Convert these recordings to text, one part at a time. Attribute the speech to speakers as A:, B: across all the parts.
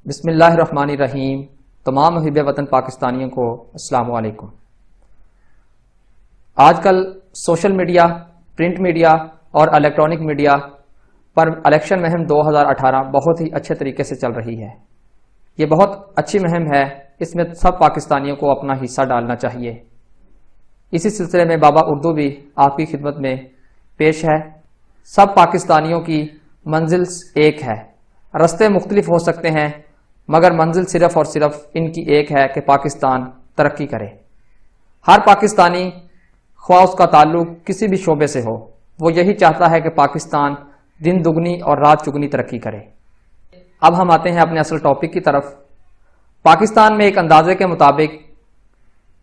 A: بسم اللہ الرحمن الرحیم۔ تمام محب وطن پاکستانیوں کو السلام علیکم۔ آج کل سوشل میڈیا، پرنٹ میڈیا اور الیکٹرانک میڈیا پر الیکشن مہم 2018 بہت ہی اچھے طریقے سے چل رہی ہے۔ یہ بہت اچھی مہم ہے، اس میں سب پاکستانیوں کو اپنا حصہ ڈالنا چاہیے۔ اسی سلسلے میں بابا اردو بھی آپ کی خدمت میں پیش ہے۔ سب پاکستانیوں کی منزل ایک ہے، راستے مختلف ہو سکتے ہیں مگر منزل صرف اور صرف ان کی ایک ہے کہ پاکستان ترقی کرے۔ ہر پاکستانی خواہ اس کا تعلق کسی بھی شعبے سے ہو، وہ یہی چاہتا ہے کہ پاکستان دن دگنی اور رات چگنی ترقی کرے۔ اب ہم آتے ہیں اپنے اصل ٹاپک کی طرف۔ پاکستان میں ایک اندازے کے مطابق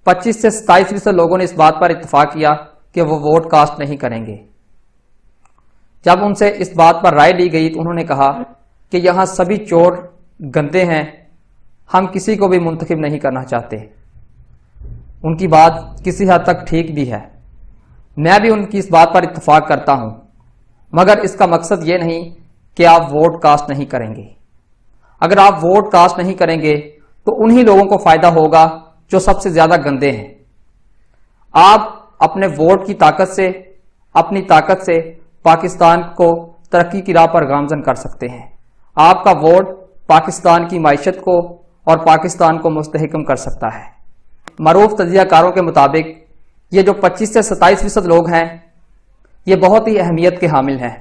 A: 25 سے 27% لوگوں نے اس بات پر اتفاق کیا کہ وہ ووٹ کاسٹ نہیں کریں گے۔ جب ان سے اس بات پر رائے لی گئی تو انہوں نے کہا کہ یہاں سبھی چور گندے ہیں، ہم کسی کو بھی منتخب نہیں کرنا چاہتے۔ ان کی بات کسی حد تک ٹھیک بھی ہے، میں بھی ان کی اس بات پر اتفاق کرتا ہوں، مگر اس کا مقصد یہ نہیں کہ آپ ووٹ کاسٹ نہیں کریں گے۔ اگر آپ ووٹ کاسٹ نہیں کریں گے تو انہی لوگوں کو فائدہ ہوگا جو سب سے زیادہ گندے ہیں۔ آپ اپنے ووٹ کی طاقت سے، اپنی طاقت سے پاکستان کو ترقی کی راہ پر گامزن کر سکتے ہیں۔ آپ کا ووٹ پاکستان کی معیشت کو اور پاکستان کو مستحکم کر سکتا ہے۔ معروف تجزیہ کاروں کے مطابق یہ جو 25 سے 27% لوگ ہیں یہ بہت ہی اہمیت کے حامل ہیں۔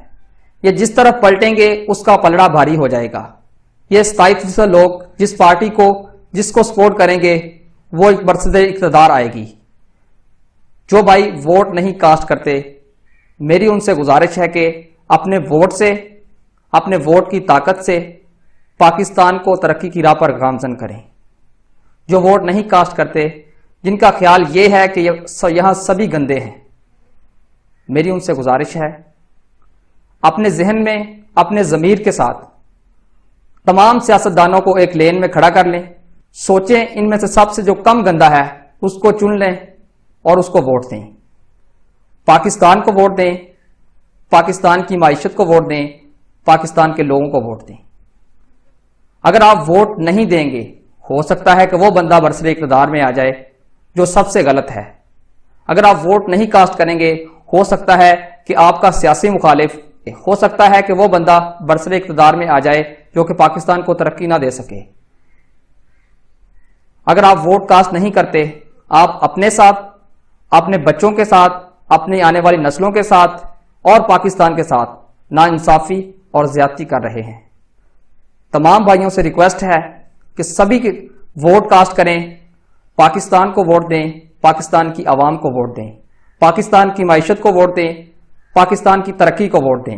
A: یہ جس طرف پلٹیں گے اس کا پلڑا بھاری ہو جائے گا۔ یہ 27% لوگ جس پارٹی کو جس کو سپورٹ کریں گے وہ ایک برسد اقتدار آئے گی۔ جو بھائی ووٹ نہیں کاسٹ کرتے، میری ان سے گزارش ہے کہ اپنے ووٹ سے، اپنے ووٹ کی طاقت سے پاکستان کو ترقی کی راہ پر گامزن کریں۔ جو ووٹ نہیں کاسٹ کرتے، جن کا خیال یہ ہے کہ یہاں سبھی گندے ہیں، میری ان سے گزارش ہے اپنے ذہن میں، اپنے ضمیر کے ساتھ تمام سیاستدانوں کو ایک لین میں کھڑا کر لیں، سوچیں ان میں سے سب سے جو کم گندا ہے اس کو چن لیں اور اس کو ووٹ دیں۔ پاکستان کو ووٹ دیں، پاکستان کی معیشت کو ووٹ دیں، پاکستان کے لوگوں کو ووٹ دیں۔ اگر آپ ووٹ نہیں دیں گے، ہو سکتا ہے کہ وہ بندہ برسر اقتدار میں آ جائے جو سب سے غلط ہے۔ اگر آپ ووٹ نہیں کاسٹ کریں گے، ہو سکتا ہے کہ آپ کا سیاسی مخالف، ہو سکتا ہے کہ وہ بندہ برسر اقتدار میں آ جائے جو کہ پاکستان کو ترقی نہ دے سکے۔ اگر آپ ووٹ کاسٹ نہیں کرتے، آپ اپنے ساتھ، اپنے بچوں کے ساتھ، اپنی آنے والی نسلوں کے ساتھ اور پاکستان کے ساتھ ناانصافی اور زیادتی کر رہے ہیں۔ تمام بھائیوں سے ریکویسٹ ہے کہ سبھی ووٹ کاسٹ کریں، پاکستان کو ووٹ دیں، پاکستان کی عوام کو ووٹ دیں، پاکستان کی معیشت کو ووٹ دیں، پاکستان کی ترقی کو ووٹ دیں۔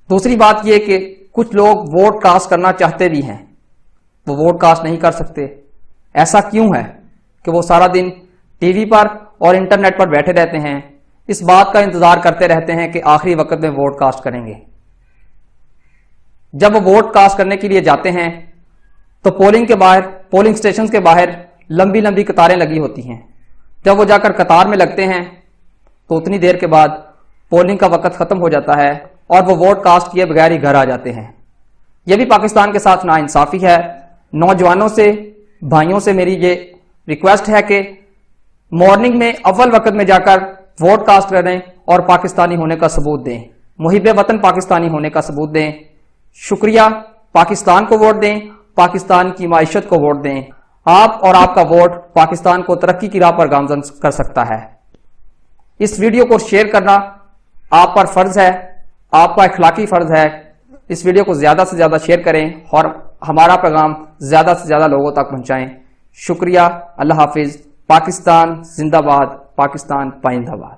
A: دوسری بات یہ کہ کچھ لوگ ووٹ کاسٹ کرنا چاہتے بھی ہیں، وہ ووٹ کاسٹ نہیں کر سکتے۔ ایسا کیوں ہے کہ وہ سارا دن ٹی وی پر اور انٹرنیٹ پر بیٹھے رہتے ہیں، اس بات کا انتظار کرتے رہتے ہیں کہ آخری وقت میں ووٹ کاسٹ کریں گے۔ جب وہ ووٹ کاسٹ کرنے کے لیے جاتے ہیں تو پولنگ سٹیشنز کے باہر لمبی لمبی قطاریں لگی ہوتی ہیں۔ جب وہ جا کر قطار میں لگتے ہیں تو اتنی دیر کے بعد پولنگ کا وقت ختم ہو جاتا ہے اور وہ ووٹ کاسٹ کیے بغیر ہی گھر آ جاتے ہیں۔ یہ بھی پاکستان کے ساتھ ناانصافی ہے۔ نوجوانوں سے، بھائیوں سے میری یہ ریکویسٹ ہے کہ مارننگ میں اول وقت میں جا کر ووٹ کاسٹ کریں اور پاکستانی ہونے کا ثبوت دیں، محب وطن پاکستانی ہونے کا ثبوت دیں۔ شکریہ۔ پاکستان کو ووٹ دیں، پاکستان کی معیشت کو ووٹ دیں۔ آپ اور آپ کا ووٹ پاکستان کو ترقی کی راہ پر گامزن کر سکتا ہے۔ اس ویڈیو کو شیئر کرنا آپ پر فرض ہے، آپ کا اخلاقی فرض ہے۔ اس ویڈیو کو زیادہ سے زیادہ شیئر کریں اور ہمارا پیغام زیادہ سے زیادہ لوگوں تک پہنچائیں۔ شکریہ۔ اللہ حافظ۔ پاکستان زندہ باد، پاکستان پائندہ باد۔